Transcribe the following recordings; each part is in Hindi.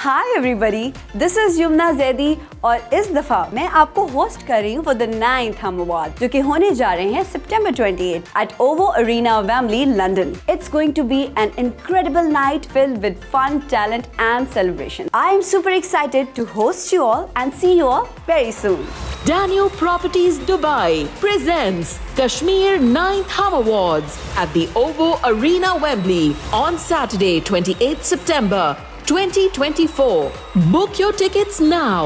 Hi everybody, this is Yumna Zaidi और इस दफा मैं आपको होस्ट कर रही हूँ फॉर द 9th हम अवार्ड जो कि होने जा रहे हैं सितंबर 28 at OVO arena Wembley London. It's going to be an incredible night filled with fun, talent and celebration. I am super excited to host you all and see you all very soon. Daniel Properties Dubai presents Kashmir 9th Hum Awards at the OVO Arena Wembley on Saturday 28th September 2024. Book your tickets now.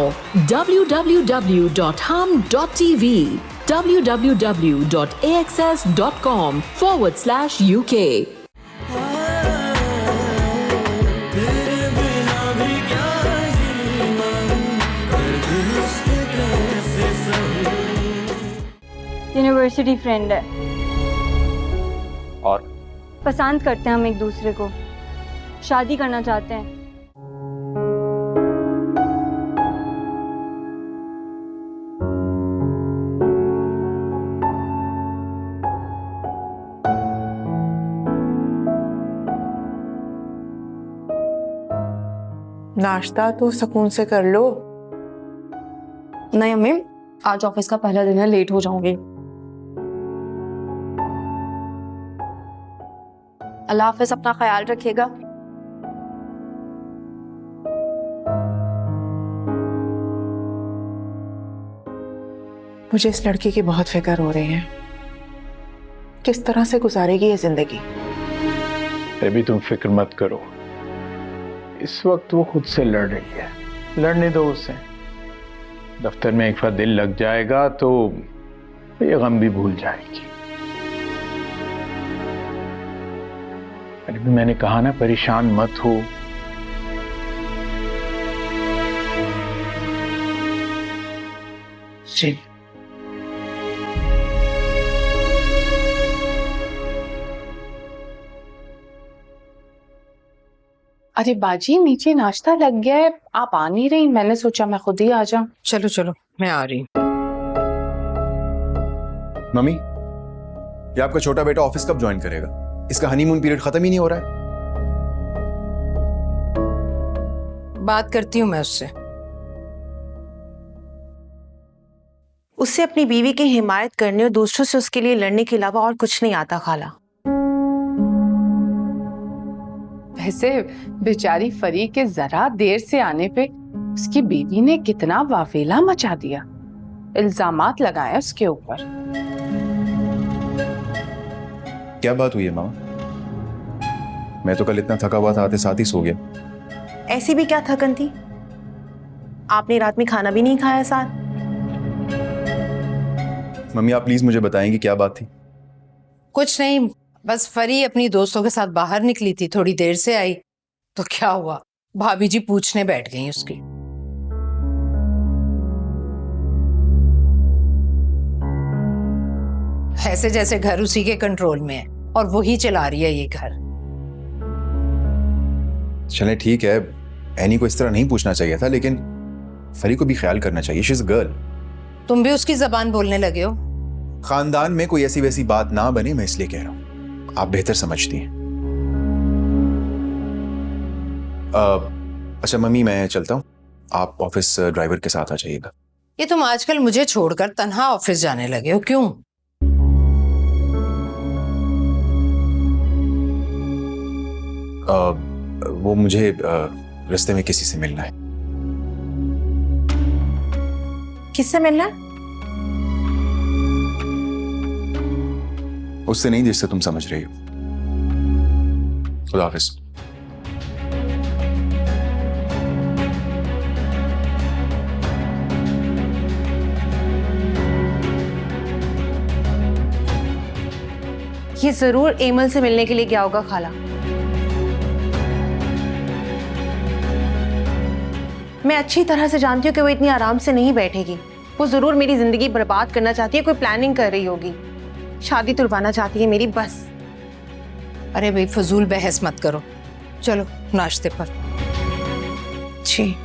www.hum.tv www.axs.com/UK university friend है और पसंद करते हैं हम एक दूसरे को, शादी करना चाहते हैं। नाश्ता तो सुकून से कर लो। नहीं अम्मी, आज ऑफिस का पहला दिन है, लेट हो जाऊंगी। अल्लाह हाफिज, अपना ख्याल रखिएगा। मुझे इस लड़की की बहुत फिक्र हो रही है, किस तरह से गुजारेगी ये जिंदगी। अभी तुम फिक्र मत करो, इस वक्त वो खुद से लड़ रही है, लड़ने दो उसे। दफ्तर में एक बार दिल लग जाएगा तो ये गम भी भूल जाएगी। अरे मैंने कहा ना, परेशान मत हो। जी अरे बाजी, नीचे नाश्ता लग गया है, आप आ नहीं रही, मैंने सोचा मैं खुद ही आ जाऊं। चलो चलो, मैं आ रही हूँ। मम्मी, ये आपका छोटा बेटा ऑफिस कब ज्वाइन करेगा? इसका हनीमून पीरियड खत्म ही नहीं हो रहा है। बात करती हूँ मैं उससे। उससे अपनी बीवी की हिमायत करने और दूसरों से उसके लिए लड़ने के अलावा और कुछ नहीं आता खाला। वैसे बेचारी फरी के जरा देर से आने पे उसकी बीवी ने कितना वाफेला मचा दिया, इल्जामात लगाए उसके ऊपर। क्या बात हुई है मामा? मैं तो कल इतना थका हुआ था, आते साथ ही सो गया। ऐसी भी क्या थकन थी? आपने रात में खाना भी नहीं खाया साथ। मम्मी, आप प्लीज मुझे बताएंगी क्या बात थी? कुछ नहीं, बस फरी अपनी दोस्तों के साथ बाहर निकली थी, थोड़ी देर से आई तो क्या हुआ, भाभी जी पूछने बैठ गई उसकी। ऐसे जैसे घर उसी के कंट्रोल में है और वही चला रही है ये घर। चले ठीक है, एनी को इस तरह नहीं पूछना चाहिए था, लेकिन फरी को भी ख्याल करना चाहिए। She is girl. तुम भी उसकी जबान बोलने लगे हो। खानदान में कोई ऐसी वैसी बात ना बने, मैं इसलिए कह रहा हूं, आप बेहतर समझती हैं। अच्छा मम्मी, मैं चलता हूं, आप ऑफिस ड्राइवर के साथ आ जाइएगा। ये तुम आजकल मुझे छोड़कर तन्हा ऑफिस जाने लगे हो, क्यों? वो मुझे रास्ते में किसी से मिलना है। किससे मिलना है? उससे नहीं जिससे तुम समझ रही हो। खुदा हाफिज। ये जरूर एमल से मिलने के लिए गया होगा खाला। मैं अच्छी तरह से जानती हूँ कि वो इतनी आराम से नहीं बैठेगी। वो जरूर मेरी जिंदगी बर्बाद करना चाहती है, कोई प्लानिंग कर रही होगी, शादी तुड़वाना चाहती है मेरी, बस। अरे भाई फजूल बहस मत करो, चलो नाश्ते पर। जी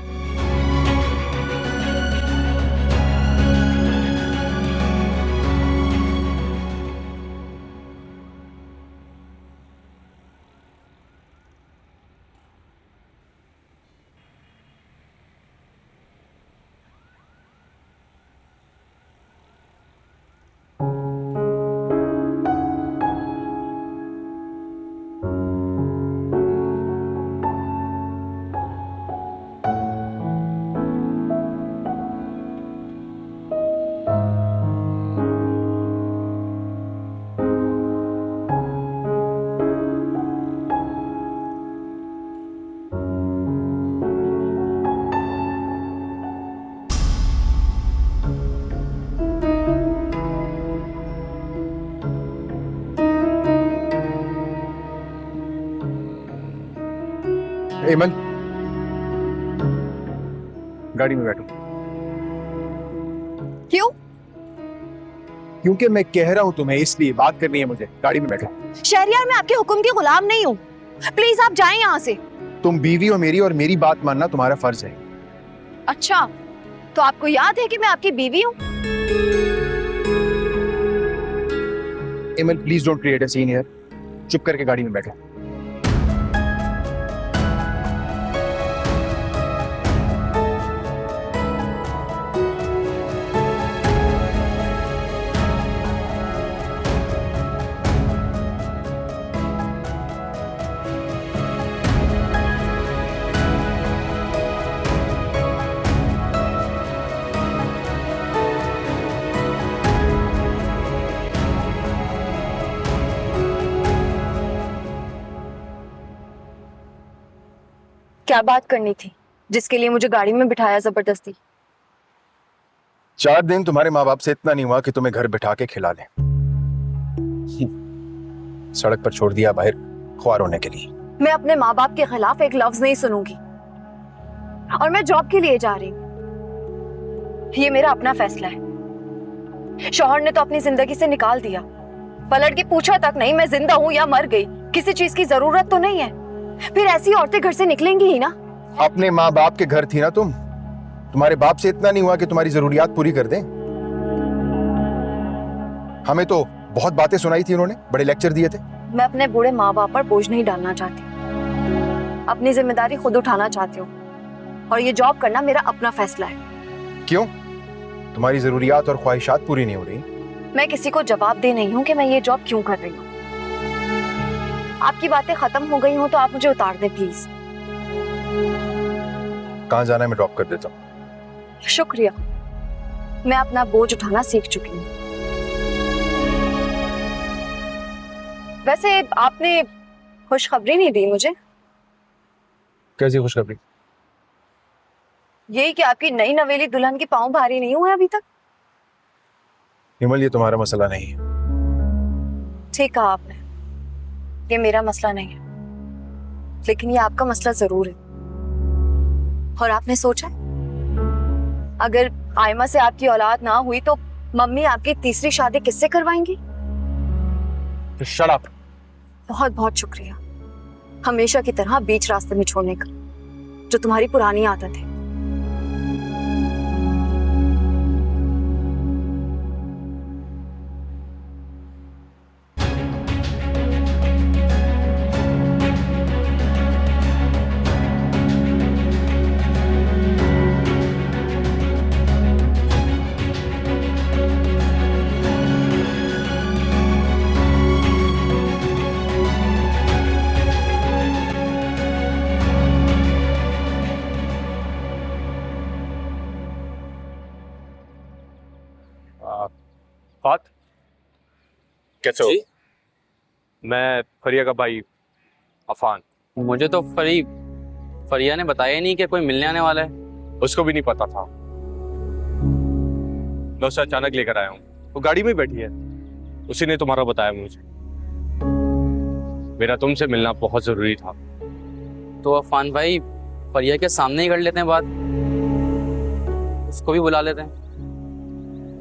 एमन, गाड़ी में बैठो। क्यों? क्योंकि मैं कह रहा हूं तुम्हें, इसलिए बात करनी है मुझे। गाड़ी में बैठो। शहरियार, मैं आपके हुक्म की गुलाम नहीं हूँ। प्लीज आप जाएं यहाँ से। तुम बीवी हो मेरी, और मेरी बात मानना तुम्हारा फर्ज है। अच्छा, तो आपको याद है कि मैं आपकी बीवी हूँ? एमन please don't create a scene here. चुप करके गाड़ी में बैठो। क्या बात करनी थी जिसके लिए मुझे गाड़ी में बिठाया जबरदस्ती? 4 दिन तुम्हारे माँ बाप से इतना नहीं हुआ कि तुम्हें घर बिठा के खिला लें। सड़क पर छोड़ दिया बाहर ख्वार होने के लिए। मैं अपने माँ बाप के खिलाफ एक लफ्ज नहीं सुनूंगी, और मैं जॉब के लिए जा रही हूँ। ये मेरा अपना फैसला है। शौहर ने तो अपनी जिंदगी से निकाल दिया, पलट के पूछा तक नहीं मैं जिंदा हूँ या मर गई, किसी चीज की जरूरत तो नहीं है। फिर ऐसी औरतें घर से निकलेंगी ही ना। अपने माँ बाप के घर थी ना तुम। तुम्हारे बाप से इतना नहीं हुआ कि तुम्हारी जरूरियात पूरी कर दें। हमें तो बहुत बातें सुनाई थी उन्होंने, बड़े लेक्चर दिए थे। मैं अपने बूढ़े माँ बाप पर बोझ नहीं डालना चाहती, अपनी जिम्मेदारी खुद उठाना चाहती हूँ, और ये जॉब करना मेरा अपना फैसला है। क्यों? तुम्हारी जरूरियात और ख्वाहिशात पूरी नहीं हो रही? मैं किसी को जवाब दे नहीं हूँ कि मैं ये जॉब क्यों कर रही हूँ। आपकी बातें खत्म हो गई हो तो आप मुझे उतार दें प्लीज। कहाँ जाना है मैं ड्रॉप कर देता हूँ। शुक्रिया, मैं अपना बोझ उठाना सीख चुकी हूँ। वैसे आपने खुशखबरी नहीं दी मुझे। कैसी खुशखबरी? यही कि आपकी नई नवेली दुल्हन के पांव भारी नहीं हुए अभी तक। हिमल, ये तुम्हारा मसला नहीं है। ठीक कहा आपने, ये मेरा मसला नहीं है, लेकिन ये आपका मसला जरूर है। और आपने सोचा अगर आयमा से आपकी औलाद ना हुई तो मम्मी आपकी तीसरी शादी किससे करवाएंगी? Shut up. बहुत बहुत शुक्रिया, हमेशा की तरह बीच रास्ते में छोड़ने का, जो तुम्हारी पुरानी आदत है। फात कैसे हो? मैं फरिया का भाई अफान। मुझे तो फरिया ने बताया नहीं कि कोई मिलने आने वाला है। उसको भी नहीं पता था, मैं उसे अचानक लेकर आया हूँ। वो गाड़ी में बैठी है, उसी ने तुम्हारा बताया मुझे। मेरा तुमसे मिलना बहुत जरूरी था। तो अफान भाई फरिया के सामने ही कर लेते हैं बात, उसको भी बुला लेते हैं।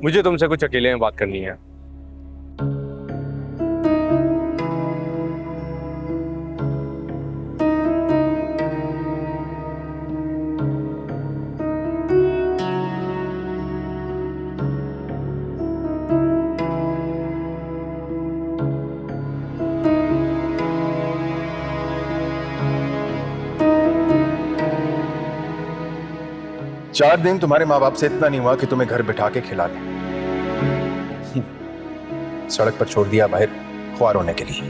मुझे तुमसे कुछ अकेले में बात करनी है। चार दिन तुम्हारे माँ बाप से इतना नहीं हुआ कि तुम्हें घर बिठा के खिला लें। सड़क पर छोड़ दिया बाहर ख्वार होने के लिए।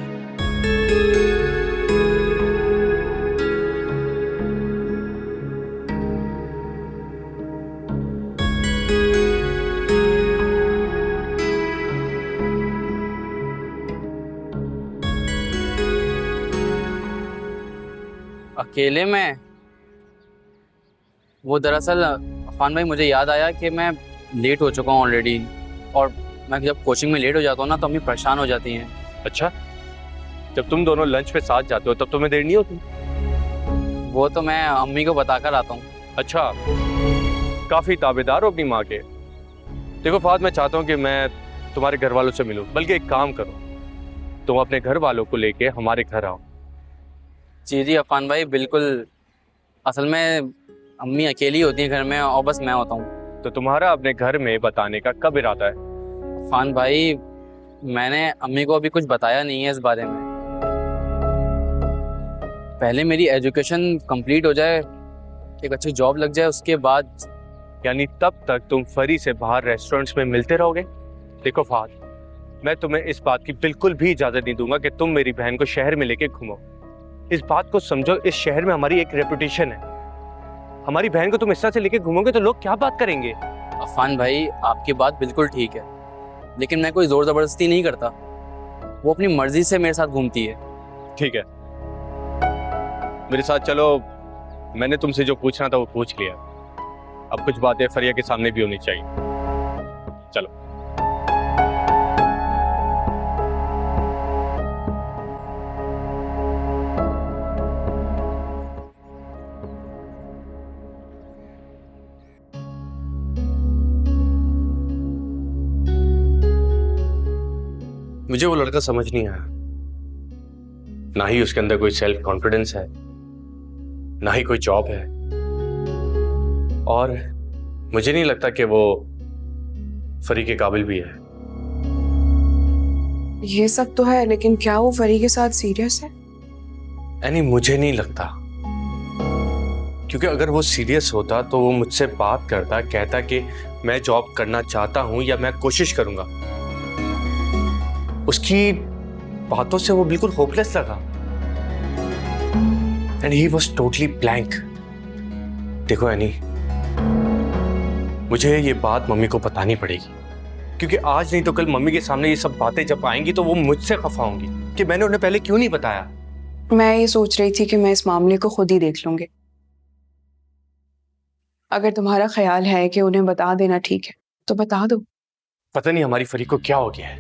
अकेले में? वो दरअसल अफान भाई मुझे याद आया कि मैं लेट हो चुका हूँ ऑलरेडी, और मैं जब कोचिंग में लेट हो जाता हूँ ना तो अम्मी परेशान हो जाती हैं। अच्छा, जब तुम दोनों लंच पे साथ जाते हो तब तुम्हें देर नहीं होती? वो तो मैं अम्मी को बताकर आता हूँ। अच्छा, काफी ताबेदार हो अपनी माँ के। देखो फहद, मैं चाहता हूँ कि मैं तुम्हारे घर वालों से मिलूं, बल्कि एक काम करो, तुम अपने घर वालों को लेके हमारे घर आओ। जी जी अफान भाई, बिल्कुल। असल में अम्मी अकेली होती हैं घर में और बस मैं होता हूँ। तो तुम्हारा अपने घर में बताने का कब इरादा है? अफान भाई, मैंने अम्मी को अभी कुछ बताया नहीं है इस बारे में। पहले मेरी एजुकेशन कंप्लीट हो जाए, एक अच्छी जॉब लग जाए, उसके बाद। यानी तब तक तुम फरी से बाहर रेस्टोरेंट्स में मिलते रहोगे? देखो फहद, मैं तुम्हें इस बात की बिल्कुल भी इजाजत नहीं दूंगा कि तुम मेरी बहन को शहर में लेके घूमो। इस बात को समझो, इस शहर में हमारी एक रेपुटेशन है। हमारी बहन को तुम इस तरह से लेके घूमोगे तो लोग क्या बात करेंगे? अफान भाई, आपकी बात बिल्कुल ठीक है, लेकिन मैं कोई जोर जबरदस्ती नहीं करता। वो अपनी मर्जी से मेरे साथ घूमती है। ठीक है, मेरे साथ चलो। मैंने तुमसे जो पूछना था वो पूछ लिया। अब कुछ बातें फरिया के सामने भी होनी चाहिए। चलो। मुझे वो लड़का समझ नहीं आया। ना ही उसके अंदर कोई सेल्फ कॉन्फिडेंस है, ना ही कोई जॉब है, और मुझे नहीं लगता कि वो फरी के काबिल भी है। ये सब तो है, लेकिन क्या वो फरी के साथ सीरियस है? यानी मुझे नहीं लगता, क्योंकि अगर वो सीरियस होता तो वो मुझसे बात करता, कहता कि मैं जॉब करना चाहता हूं या मैं कोशिश करूंगा। उसकी बातों से वो बिल्कुल होपलेस लगा। And he was totally blank. देखो एनी, मुझे ये बात मम्मी को बतानी पड़ेगी, क्योंकि आज नहीं तो कल मम्मी के सामने ये सब बातें जब आएंगी तो वो मुझसे खफा होंगी कि मैंने उन्हें पहले क्यों नहीं बताया। मैं ये सोच रही थी कि मैं इस मामले को खुद ही देख लूंगी। अगर तुम्हारा ख्याल है कि उन्हें बता देना ठीक है तो बता दो। पता नहीं हमारी फरी को क्या हो गया है,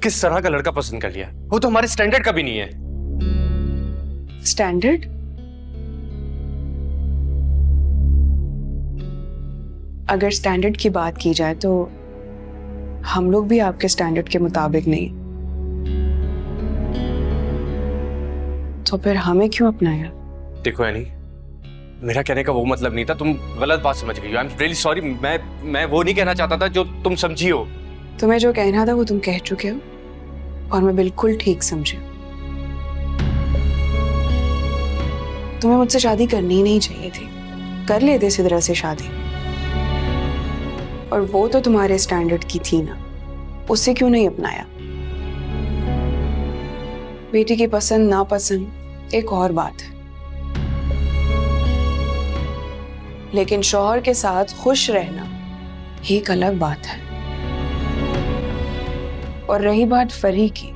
किस तरह का लड़का पसंद कर लिया। वो तो हमारे स्टैंडर्ड का भी नहीं है। स्टैंडर्ड? अगर स्टैंडर्ड की बात की जाए तो हम लोग भी आपके स्टैंडर्ड के मुताबिक नहीं, तो फिर हमें क्यों अपनाया? देखो एनी, मेरा कहने का वो मतलब नहीं था, तुम गलत बात समझ गई हो। I am really sorry. मैं वो नहीं कहना चाहता था जो तुम समझी हो। तुम्हें जो कहना था वो तुम कह चुके हो, और मैं बिल्कुल ठीक समझी। तुम्हें मुझसे शादी करनी ही नहीं चाहिए थी, कर लेते इसी तरह से शादी। और वो तो तुम्हारे स्टैंडर्ड की थी ना, उससे क्यों नहीं अपनाया? बेटी की पसंद नापसंद एक और बात है, लेकिन शौहर के साथ खुश रहना एक अलग बात है। और रही बात फरी की,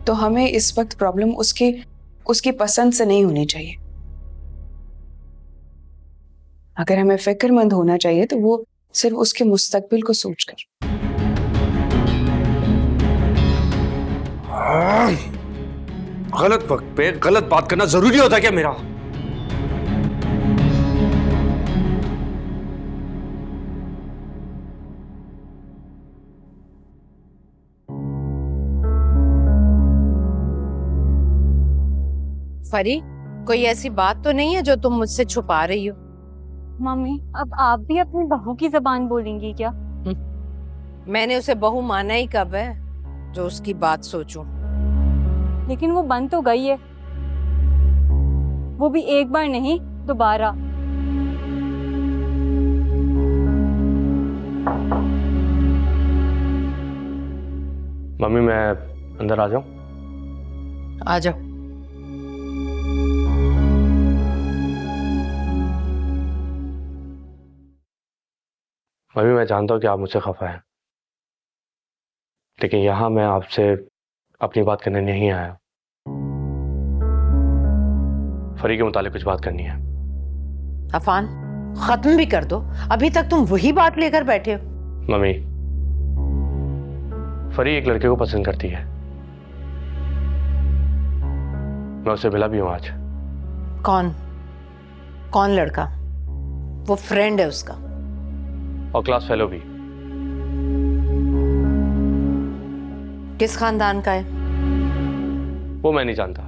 तो हमें इस वक्त प्रॉब्लम उसकी पसंद से नहीं होनी चाहिए। अगर हमें फिक्रमंद होना चाहिए तो वो सिर्फ उसके मुस्तकबिल को सोचकर। गलत वक्त पे गलत बात करना जरूरी होता क्या मेरा? फरी, कोई ऐसी बात तो नहीं है जो तुम मुझसे छुपा रही हो? मम्मी, अब आप भी अपनी बहू की जबान बोलेंगी क्या? मैंने उसे बहू माना ही कब है जो उसकी बात सोचूं? लेकिन वो बन तो गई है, वो भी एक बार नहीं दोबारा। मम्मी, मैं अंदर आ जाऊं? आ जाओ। मम्मी, मैं जानता हूँ कि आप मुझसे खफा हैं, लेकिन यहाँ मैं आपसे अपनी बात करने नहीं आया। फरी के मुतालिक कुछ बात करनी है। अफान, खत्म भी कर दो, अभी तक तुम वही बात लेकर बैठे हो। मम्मी, फरी एक लड़के को पसंद करती है। मैं उससे मिला भी हूं आज। कौन? कौन लड़का? वो फ्रेंड है उसका। और क्लास फेलो भी। किस खानदान का है? वो मैं नहीं जानता,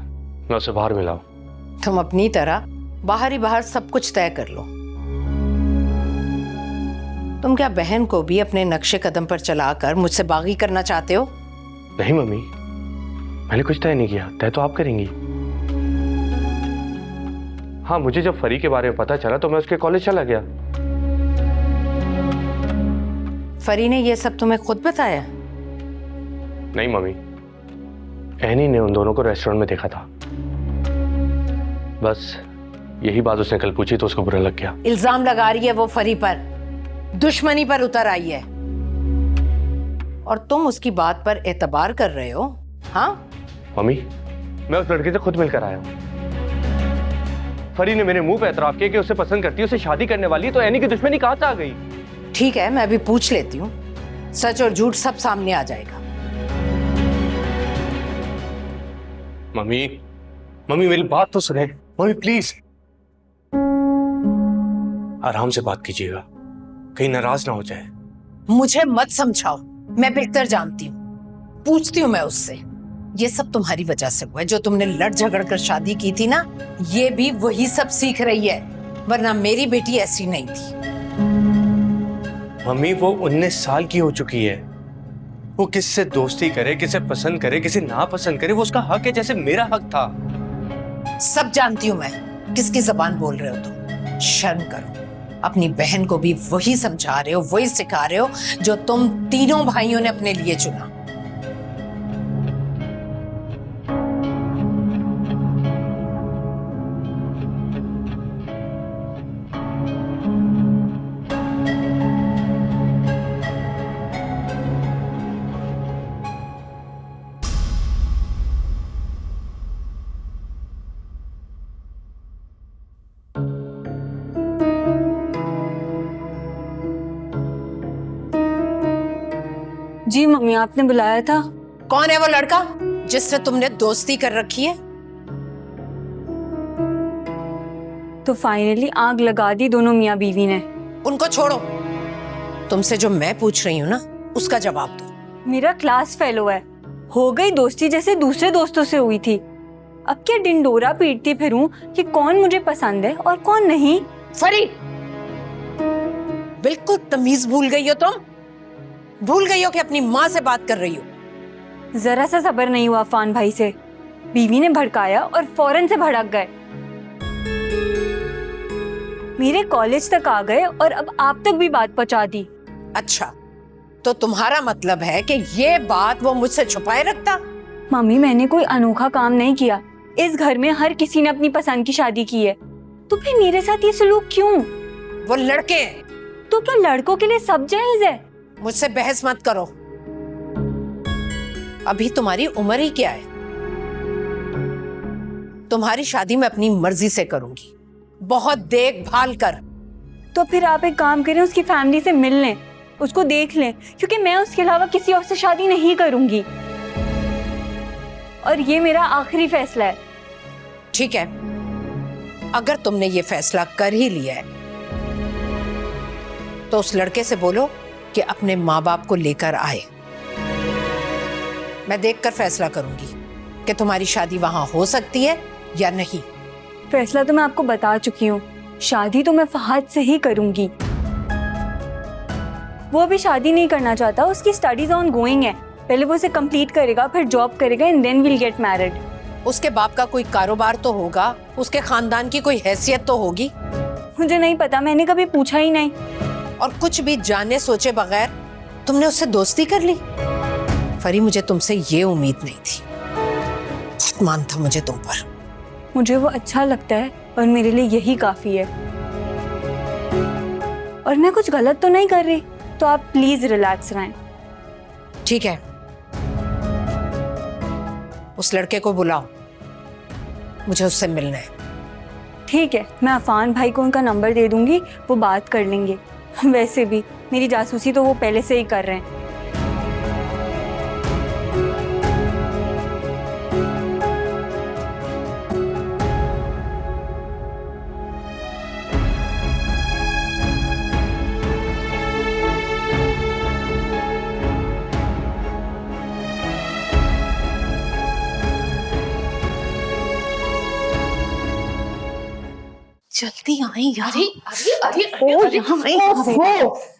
मैं उससे बाहर मिला हूं। तुम अपनी तरह बाहर ही बाहर सब कुछ तय कर लो। तुम क्या बहन को भी अपने नक्शे कदम पर चलाकर मुझसे बागी करना चाहते हो? नहीं मम्मी, मैंने कुछ तय नहीं किया, तय तो आप करेंगी। हाँ, मुझे जब फरी के बारे में पता चला तो मैं उसके कॉलेज चला गया। फरी ने ये सब तुम्हें खुद बताया? नहीं मम्मी, एनी ने उन दोनों को रेस्टोरेंट में देखा था। बस यही बात उसने कल पूछी तो उसको बुरा लग गया। इल्जाम लगा रही है वो फरी पर, दुश्मनी पर उतर आई है और तुम उसकी बात पर एतबार कर रहे हो? हाँ मम्मी, मैं उस लड़के से खुद मिलकर आया हूं। फरी ने मेरे मुंह पे एतराफ किया कि उसे पसंद करती है, उसे शादी करने वाली है, तो एनी की दुश्मनी कहां से आ गई? ठीक है, मैं अभी पूछ लेती हूँ, सच और झूठ सब सामने आ जाएगा। मम्मी, मम्मी मेरी बात तो सुने। मम्मी प्लीज आराम से बात कीजिएगा, कहीं नाराज ना हो जाए। मुझे मत समझाओ, मैं बेहतर जानती हूँ। पूछती हूँ मैं उससे। ये सब तुम्हारी वजह से हुआ है। जो तुमने लड़ झगड़ कर शादी की थी ना, ये भी वही सब सीख रही है, वरना मेरी बेटी ऐसी नहीं थी। मम्मी वो 19 साल की हो चुकी है, वो किससे दोस्ती करे, किसे पसंद करे, किसे ना पसंद करे, वो उसका हक है जैसे मेरा हक था। सब जानती हूँ मैं, किसकी जबान बोल रहे हो तुम। शर्म करो, अपनी बहन को भी वही समझा रहे हो, वही सिखा रहे हो जो तुम तीनों भाइयों ने अपने लिए चुना। जी मम्मी, आपने बुलाया था? कौन है वो लड़का जिससे तुमने दोस्ती कर रखी है? तो फाइनली आग लगा दी दोनों मियाँ बीवी ने। उनको छोड़ो, तुमसे जो मैं पूछ रही हूँ ना, उसका जवाब दो। मेरा क्लास फेलो है, हो गई दोस्ती जैसे दूसरे दोस्तों से हुई थी। अब क्या डिंडोरा पीटती फिरूं कि कौन मुझे पसंद है और कौन नहीं? फरी, बिल्कुल तमीज भूल गई हो तुम। भूल गई हो कि अपनी माँ से बात कर रही हो। जरा सा सब्र नहीं हुआ अफान भाई से, बीवी ने भड़काया और फौरन से भड़क गए। मेरे कॉलेज तक आ गए और अब आप तक भी बात पहुंचा दी। अच्छा, तो तुम्हारा मतलब है कि ये बात वो मुझसे छुपाए रखता? मम्मी, मैंने कोई अनोखा काम नहीं किया। इस घर में हर किसी ने अपनी पसंद की शादी की है, तो फिर मेरे साथ ये सलूक क्यों? वो लड़के हैं। तो क्या लड़कों के लिए सब जायज है? मुझसे बहस मत करो, अभी तुम्हारी उम्र ही क्या है। तुम्हारी शादी मैं अपनी मर्जी से करूंगी, बहुत देखभाल कर। तो फिर आप एक काम करें, उसकी फैमिली से मिल लें, उसको देख लें, क्योंकि मैं उसके अलावा किसी और से शादी नहीं करूंगी और ये मेरा आखिरी फैसला है। ठीक है, अगर तुमने ये फैसला कर ही लिया है तो उस लड़के से बोलो कि अपने माँ बाप को लेकर आए। मैं देखकर फैसला करूंगी कि तुम्हारी शादी वहां हो सकती है या नहीं। फैसला तो मैं आपको बता चुकी हूँ, शादी तो मैं फहद से ही करूंगी। वो अभी शादी नहीं करना चाहता, उसकी स्टडीज ऑन गोइंग है। पहले वो उसे कंप्लीट करेगा, फिर जॉब करेगा and then will get married. उसके बाप का कोई कारोबार तो होगा, उसके खानदान की कोई हैसियत तो होगी। मुझे नहीं पता, मैंने कभी पूछा ही नहीं। और कुछ भी जाने सोचे बगैर तुमने उससे दोस्ती कर ली? फरी, मुझे तुमसे ये उम्मीद नहीं थी। बहुत मान था मुझे तुम पर। मुझे वो अच्छा लगता है और मेरे लिए यही काफी है। और मैं कुछ गलत तो नहीं कर रही, तो आप प्लीज रिलैक्स रहें। ठीक है, उस लड़के को बुलाओ, मुझे उससे मिलना है। ठीक है, मैं अफान भाई को उनका नंबर दे दूंगी, वो बात कर लेंगे। वैसे भी मेरी जासूसी तो वो पहले से ही कर रहे हैं। जल्दी आई यार।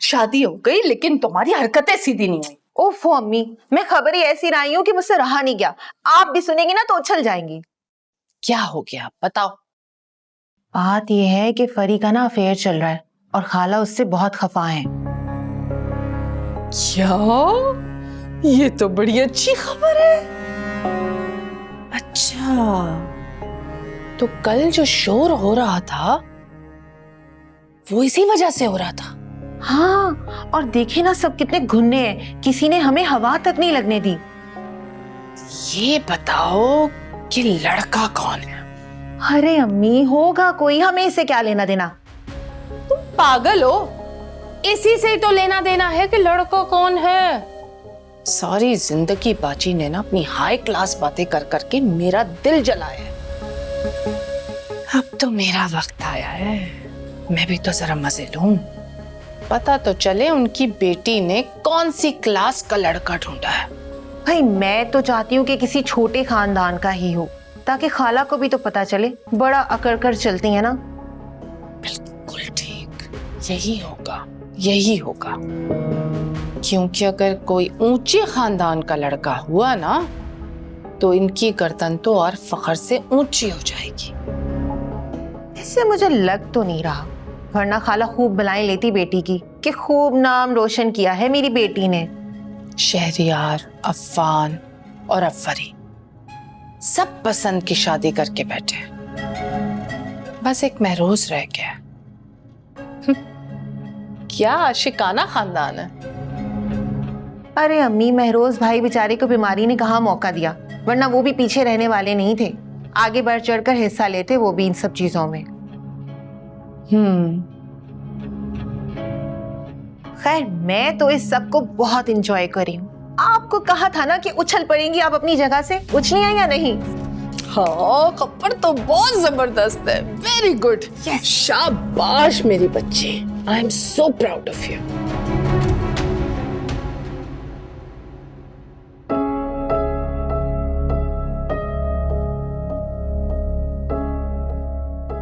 शादी हो गई लेकिन तुम्हारी हरकतें सीधी नहीं हुई। ओफो अम्मी, मैं खबर ही ऐसी लाई हूँ कि मुझसे रहा नहीं गया। आप भी सुनेंगी ना तो उछल जाएंगी। क्या हो गया बताओ। बात यह है कि फरी का ना अफेयर चल रहा है और खाला उससे बहुत खफा है। क्या? ये तो बड़ी अच्छी खबर है। अच्छा, तो कल जो शोर हो रहा था वो इसी वजह से हो रहा था। हाँ, और देखे ना सब कितने घुन्ने हैं, किसी ने हमें हवा तक नहीं लगने दी। ये बताओ कि लड़का कौन है? अरे अम्मी, होगा कोई, हमें इससे क्या लेना देना। तुम पागल हो? इसी से ही तो लेना देना है कि लड़का कौन है। सारी जिंदगी बाजी ने ना अपनी हाई क्लास बातें कर करके मेरा दिल जलाया है। अब तो मेरा वक्त आया है, मैं भी तो जरा मजे लूं। पता तो चले उनकी बेटी ने कौन सी क्लास का लड़का ढूंढा है। भाई मैं तो चाहती हूँ कि किसी छोटे खानदान का ही हो, ताकि खाला को भी तो पता चले। बड़ा अकड़ कर चलती है ना। बिल्कुल ठीक, यही होगा, यही होगा। क्योंकि अगर कोई ऊंचे खानदान का लड़का हुआ ना तो इनकी गर्दन तो और फख्र से ऊंची हो जाएगी। इससे मुझे लग तो नहीं रहा, वरना खाला खूब बलाएं लेती बेटी की कि खूब नाम रोशन किया है मेरी बेटी ने। शहरियार, अफान और अफरी सब पसंद की शादी करके बैठे, बस एक महरोज रह गया। क्या आशिकाना खानदान है। अरे अम्मी, महरोज भाई बेचारे को बीमारी ने कहाँ मौका दिया, वरना वो भी पीछे रहने वाले नहीं थे, आगे बढ़ चढ़कर हिस्सा लेते वो भी इन सब चीजों में। खैर, मैं तो इस सब को बहुत एंजॉय कर रही हूँ। आपको कहा था ना कि उछल पड़ेंगी आप अपनी जगह से, उछली हैं या नहीं? हाँ, खबर तो बहुत जबरदस्त है। वेरी गुड, शाबाश मेरी बच्ची। I am so proud of you.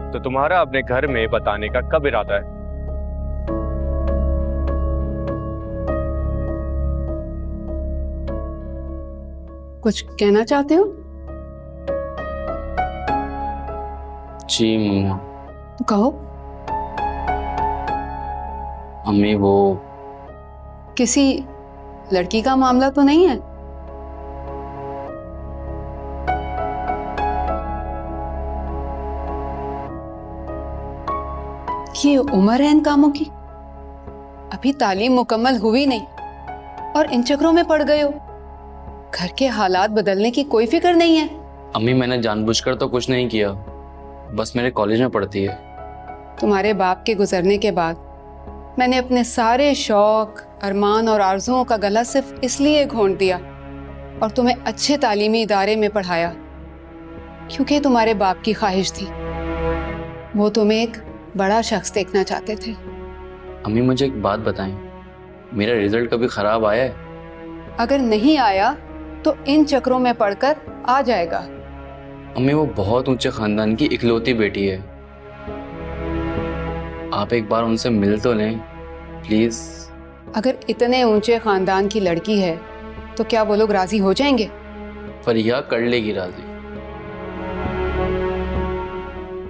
तो तुम्हारा अपने घर में बताने का कब इरादा है? कुछ कहना चाहते हो? जी मम्मा। तो कहो। अम्मी, वो किसी लड़की का मामला तो नहीं है? ये उम्र है इन कामों की, अभी तालीम मुकम्मल हुई नहीं और इन चक्रों में पड़ गए हो। घर के हालात बदलने की कोई फिक्र नहीं है। अम्मी, मैंने जानबूझकर तो कुछ नहीं किया, बस मेरे कॉलेज में पढ़ती है। तुम्हारे बाप के गुजरने के बाद मैंने अपने सारे शौक, अरमान और आरजुओं का गला सिर्फ इसलिए घोंट दिया और तुम्हें अच्छे तालीमी इदारे में पढ़ाया क्योंकि तुम्हारे बाप की ख्वाहिश थी। वो तुम्हें एक बड़ा शख्स देखना चाहते थे। अम्मी, मुझे एक बात बताएं, मेरा रिजल्ट कभी खराब आया है? अगर नहीं आया तो इन चक्रों में पड़कर आ जाएगा। अम्मी, वो बहुत ऊंचे खानदान की इकलौती बेटी है, आप एक बार उनसे मिल तो लें प्लीज। अगर इतने ऊंचे खानदान की लड़की है तो क्या वो लोग राजी हो जाएंगे? फरिया कर लेगी राजी।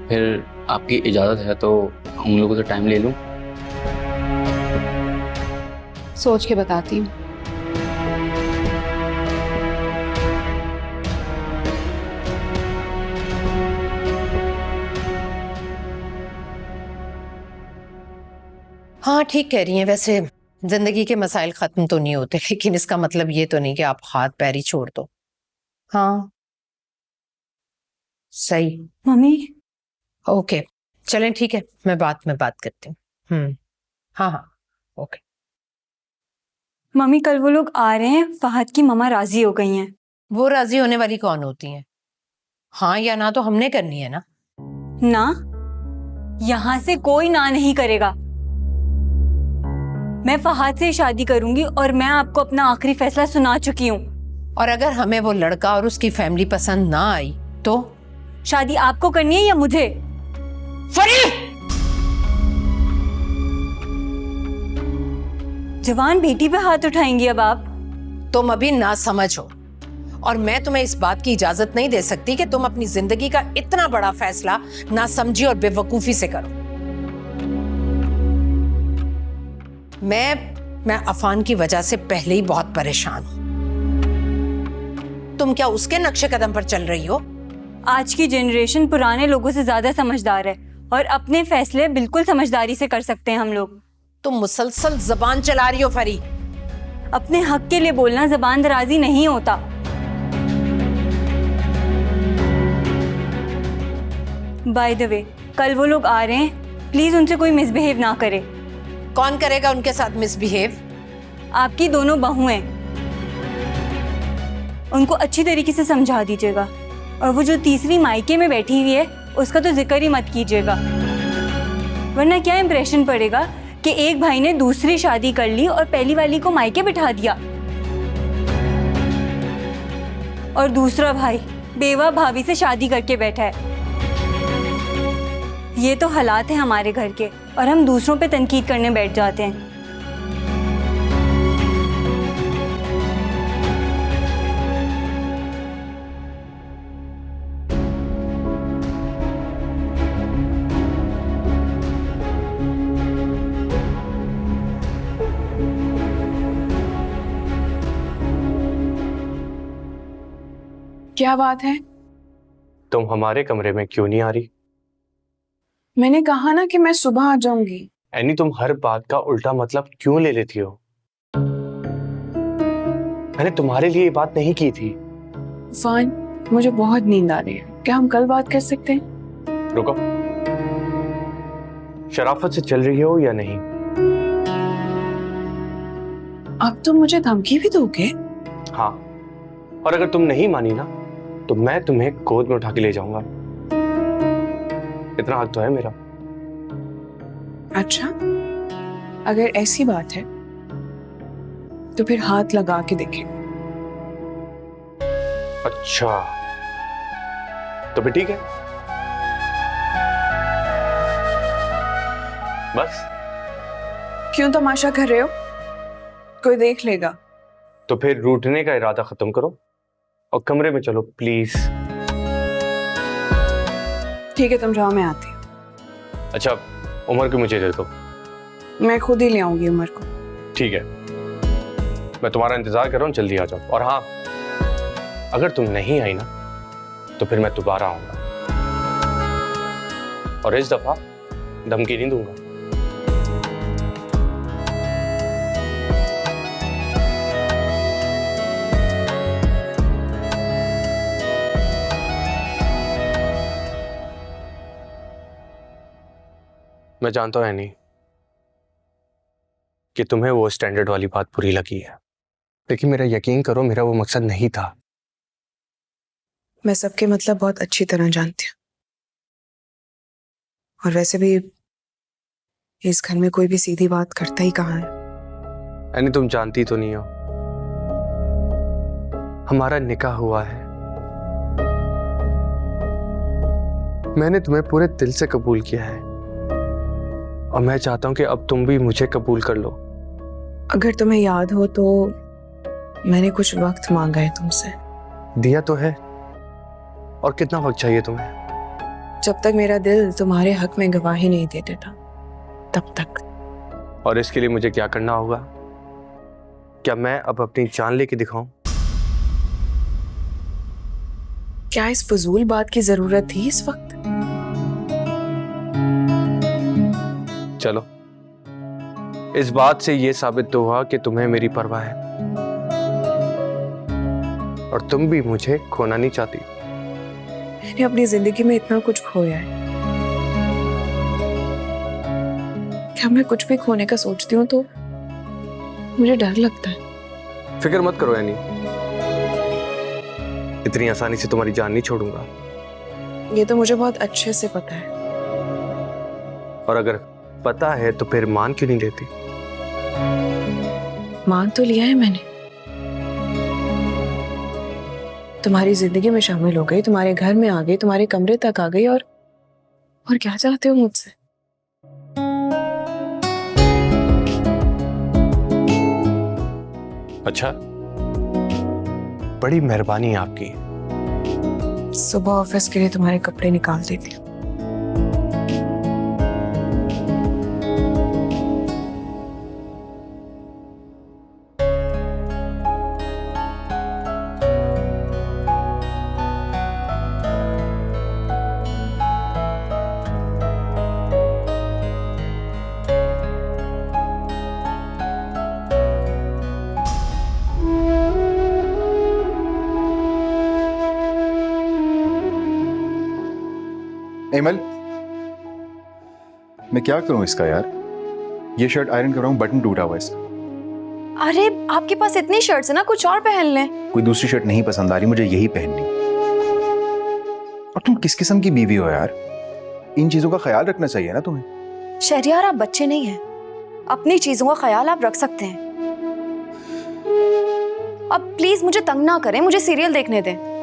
फिर आपकी इजाजत है तो उन लोगों से टाइम ले लूं? सोच के बताती हूँ। हाँ, ठीक कह रही हैं। वैसे जिंदगी के मसाइल खत्म तो नहीं होते, लेकिन इसका मतलब ये तो नहीं कि आप हाथ पैर ही छोड़ दो। हाँ सही। मम्मी। ओके, चलें ठीक है, मैं बाद में बात करती हूँ। हाँ हाँ ओके। मम्मी, कल वो लोग आ रहे हैं, फहद की मम्मा राजी हो गई हैं। वो राजी होने वाली कौन होती हैं? हाँ या ना तो हमने करनी है ना। ना? यहाँ से कोई ना नहीं करेगा। मैं फहद से शादी करूंगी और मैं आपको अपना आखिरी फैसला सुना चुकी हूँ। और अगर हमें वो लड़का और उसकी फैमिली पसंद ना आई तो? शादी आपको करनी है या मुझे? फरी! जवान बेटी पे हाथ उठाएंगी अब आप? तुम अभी ना समझ हो, और मैं तुम्हें इस बात की इजाजत नहीं दे सकती कि तुम अपनी जिंदगी का इतना बड़ा फैसला ना समझी और बेवकूफी से करो। मैं अफान की वजह से पहले ही बहुत परेशान हूं। तुम क्या उसके नक्शे कदम पर चल रही हो? आज की जनरेशन पुराने लोगों से ज्यादा समझदार है और अपने फैसले बिल्कुल समझदारी से कर सकते हैं हम लोग। तुम मुसलसल जबान चला रही हो फरी। अपने हक के लिए बोलना जबान दराजी नहीं होता। बाय द वे, कल वो लोग आ रहे हैं, प्लीज उनसे कोई मिसबिहेव ना करे। कौन करेगा उनके साथ मिसबिहेव? आपकी दोनों बहू हैं, उनको अच्छी तरीके से समझा दीजिएगा। और वो जो तीसरी मायके में बैठी हुई है उसका तो जिक्र ही मत कीजिएगा, वरना क्या इंप्रेशन पड़ेगा कि एक भाई ने दूसरी शादी कर ली और पहली वाली को मायके बिठा दिया, और दूसरा भाई बेवा भाभी से शादी करके बैठा है। ये तो हालात हैं हमारे घर के, और हम दूसरों पे तनकीद करने बैठ जाते हैं। क्या बात है? तुम हमारे कमरे में क्यों नहीं आ रही? मैंने कहा ना कि मैं सुबह आ जाऊंगी। एनी, तुम हर बात का उल्टा मतलब क्यों ले लेती हो? मैंने तुम्हारे लिए ये बात नहीं की थी। फाइन, मुझे बहुत नींद आ रही है, क्या हम कल बात कर सकते हैं? रुको, शराफत से चल रही हो या नहीं? अब तुम मुझे धमकी भी दोगे? हाँ, और अगर तुम नहीं मानी ना तो मैं तुम्हें गोद में उठा के ले जाऊंगा। इतना हक तो है मेरा। अच्छा, अगर ऐसी बात है तो फिर हाथ लगा के देखें। अच्छा, तो फिर ठीक है। बस? क्यों तमाशा कर रहे हो? कोई देख लेगा। तो फिर रूठने का इरादा खत्म करो और कमरे में चलो प्लीज। ठीक है, तुम जाओ, मैं आती हूँ। अच्छा, उमर को मुझे दे दो। मैं खुद ही ले आऊंगी उमर को। ठीक है, मैं तुम्हारा इंतजार कर रहा हूँ, जल्दी आ जाओ। और हाँ, अगर तुम नहीं आई ना तो फिर मैं दोबारा आऊंगा, और इस दफा धमकी नहीं दूंगा। मैं जानता हूं एनी कि तुम्हें वो स्टैंडर्ड वाली बात बुरी लगी है, लेकिन मेरा यकीन करो, मेरा वो मकसद नहीं था। मैं सबके मतलब बहुत अच्छी तरह जानती हूँ, और वैसे भी इस घर में कोई भी सीधी बात करता ही कहाँ है। एनी, तुम जानती तो नहीं हो, हमारा निकाह हुआ है। मैंने तुम्हें पूरे दिल से कबूल किया है, और मैं चाहता हूं कि अब तुम भी मुझे कबूल कर लो। अगर तुम्हें याद हो तो मैंने कुछ वक्त मांगा है तुमसे। दिया तो है, और कितना वक्त चाहिए तुम्हें? जब तक मेरा दिल तुम्हारे हक में गवाही नहीं दे देता तब तक। और इसके लिए मुझे क्या करना होगा? क्या मैं अब अपनी जान लेके दिखाऊं? क्या इस फजूल बात की जरूरत थी इस वक्त? चलो, इस बात से यह साबित तो हुआ कि तुम्हें मेरी परवाह है, और तुम भी मुझे खोना नहीं चाहती। मैंने अपनी जिंदगी में इतना कुछ खोया है, क्या मैं कुछ भी खोने का सोचती हूँ तो मुझे डर लगता है। फिक्र मत करो एनी, इतनी आसानी से तुम्हारी जान नहीं छोड़ूंगा। ये तो मुझे बहुत अच्छे से पता है। और अगर पता है तो फिर मान क्यों नहीं लेती? मान तो लिया है मैंने, तुम्हारी जिंदगी में शामिल हो गई, तुम्हारे घर में आ गई, तुम्हारे कमरे तक आ गई, और और क्या चाहते हो मुझसे? अच्छा, बड़ी मेहरबानी है आपकी। सुबह ऑफिस के लिए तुम्हारे कपड़े निकाल देती हूँ। एमल, मैं क्या करूं इसका यार? ये शर्ट आयरन कर रहा हूं, बटन टूटा हुआ है इसका। अरे आपके पास इतनी शर्ट्स है ना, कुछ और पहन लें। कोई दूसरी शर्ट नहीं पसंद आ रही, मुझे यही पहननी। और तुम किस किस्म की बीवी हो यार? इन चीजों का ख्याल रखना चाहिए ना तुम्हें। शहरियार, आप बच्चे नहीं हैं, अपनी चीजों का ख्याल आप रख सकते हैं। अब प्लीज मुझे तंग ना करें, मुझे सीरियल देखने दें।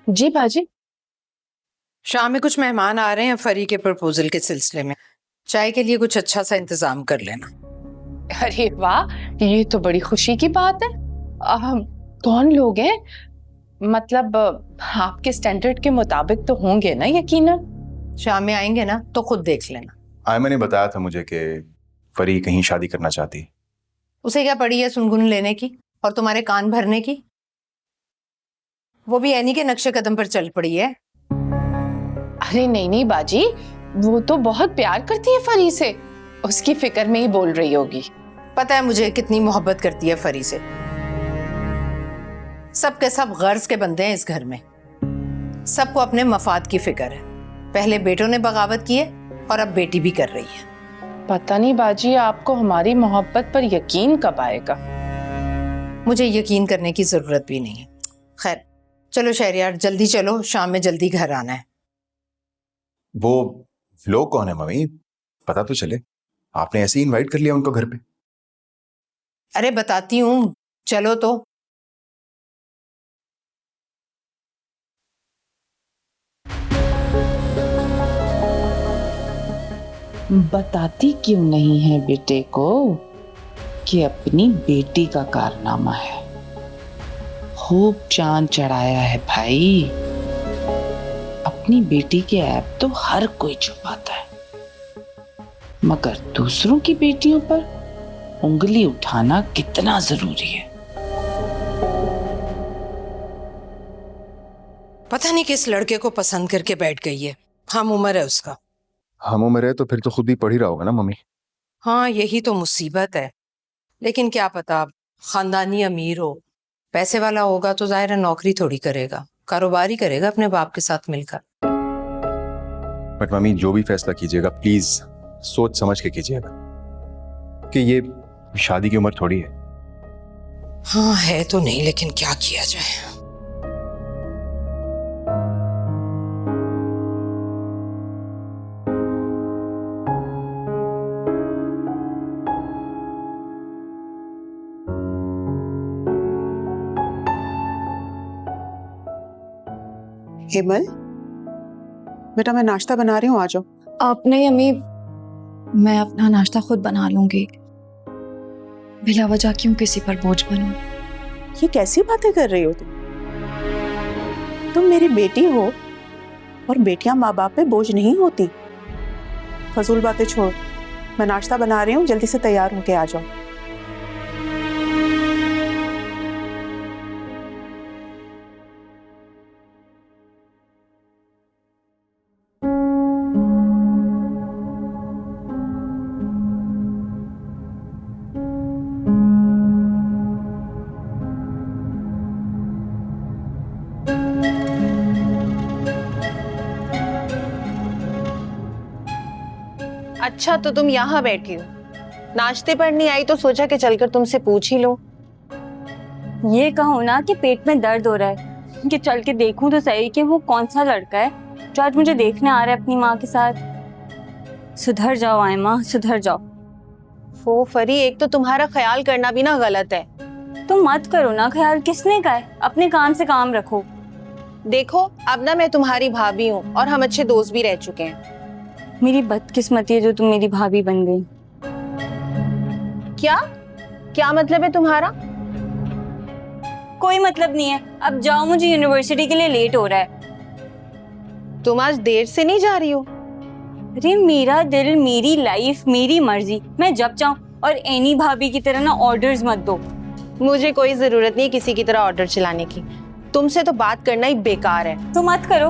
जी बाजी, शाम में कुछ मेहमान आ रहे हैं फरी के प्रपोजल के सिलसिले में। चाय के लिए कुछ अच्छा सा इंतजाम कर लेना। अरे वाह, ये तो बड़ी खुशी की बात है। कौन लोग हैं? मतलब आपके स्टैंडर्ड के मुताबिक तो होंगे ना यकीनन। शाम में आएंगे ना तो खुद देख लेना। आयमा ने बताया था मुझे कि फरी कहीं शादी करना चाहती। उसे क्या पड़ी है सुनगुन लेने की और तुम्हारे कान भरने की? वो भी एनी के नक्शे कदम पर चल पड़ी है। अरे नहीं नहीं बाजी, वो तो बहुत प्यार करती है फरी से, उसकी फिक्र में ही बोल रही होगी। पता है मुझे कितनी मोहब्बत करती है फरी से। सब के सब गर्ज के बंदे हैं इस घर में, सबको अपने मफाद की फिक्र है। पहले बेटों ने बगावत की है और अब बेटी भी कर रही है। पता नहीं बाजी, आपको हमारी मोहब्बत पर यकीन कब आएगा? मुझे यकीन करने की जरूरत भी नहीं है। खैर चलो शहरियार, जल्दी चलो, शाम में जल्दी घर आना है। वो लोग कौन है मम्मी? पता तो चले। आपने ऐसे ही इनवाइट कर लिया उनको घर पे? अरे बताती हूँ, चलो तो। बताती क्यों नहीं है बेटे को कि अपनी बेटी का कारनामा है? खूब चांद चढ़ाया है भाई। अपनी बेटी के ऐब तो हर कोई छुपाता है, मगर दूसरों की बेटियों पर उंगली उठाना कितना जरूरी है। पता नहीं किस लड़के को पसंद करके बैठ गई है। हम उम्र है उसका। हम उम्र है तो फिर तो खुद भी पढ़ ही रहा होगा ना मम्मी। हाँ यही तो मुसीबत है। लेकिन क्या पता, खानदानी अमीर हो, पैसे वाला होगा तो जाहिर है नौकरी थोड़ी करेगा, कारोबार ही करेगा अपने बाप के साथ मिलकर। बट मम्मी जो भी फैसला कीजिएगा प्लीज सोच समझ के कीजिएगा, कि ये शादी की उम्र थोड़ी है। हाँ है तो नहीं, लेकिन क्या किया जाए। हेमल, बेटा मैं नाश्ता बना रही हूँ, आ जाओ। आप नहीं अम्मी, मैं अपना नाश्ता खुद बना लूंगी। बिला वजह क्यों किसी पर बोझ बनूं? ये कैसी बातें कर रही हो तुम मेरी बेटी हो और बेटियां माँ बाप पे बोझ नहीं होती। फजूल बातें छोड़, मैं नाश्ता बना रही हूँ, जल्दी से तैयार होके आ जाओ। अच्छा तो तुम यहाँ बैठी हो, नाश्ते पर नहीं आई तो सोचा कि चलकर तुमसे पूछ ही लूं। ये कहो ना कि पेट में दर्द हो रहा है कि चल के देखूं तो सही कि वो कौन सा लड़का है जो आज मुझे देखने आ रहा है अपनी माँ के साथ। सुधर जाओ आयमा, सुधर जाओ। वो फरी, एक तो तुम्हारा ख्याल करना भी ना गलत है। तुम मत करो ना ख्याल, किसने कहा है? अपने काम से काम रखो। देखो अब ना मैं तुम्हारी भाभी हूँ और हम अच्छे दोस्त भी रह चुके हैं। मेरी बदकिस्मती है जो तुम मेरी भाभी बन गई। क्या क्या मतलब है तुम्हारा? कोई मतलब नहीं है, अब जाओ, मुझे यूनिवर्सिटी के लिए लेट हो रहा है। तुम आज देर से नहीं जा रही हो? अरे मेरा दिल, मेरी लाइफ, मेरी मर्जी, मैं जब चाहूँ। और एनी भाभी की तरह ना ऑर्डर्स मत दो। मुझे कोई जरूरत नहीं किसी की तरह ऑर्डर चलाने की, तुमसे तो बात करना ही बेकार है। तो मत करो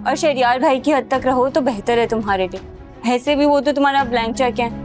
और शरियार भाई की हद तक रहो तो बेहतर है तुम्हारे लिए। ऐसे भी वो तो तुम्हारा ब्लैंक चेक है।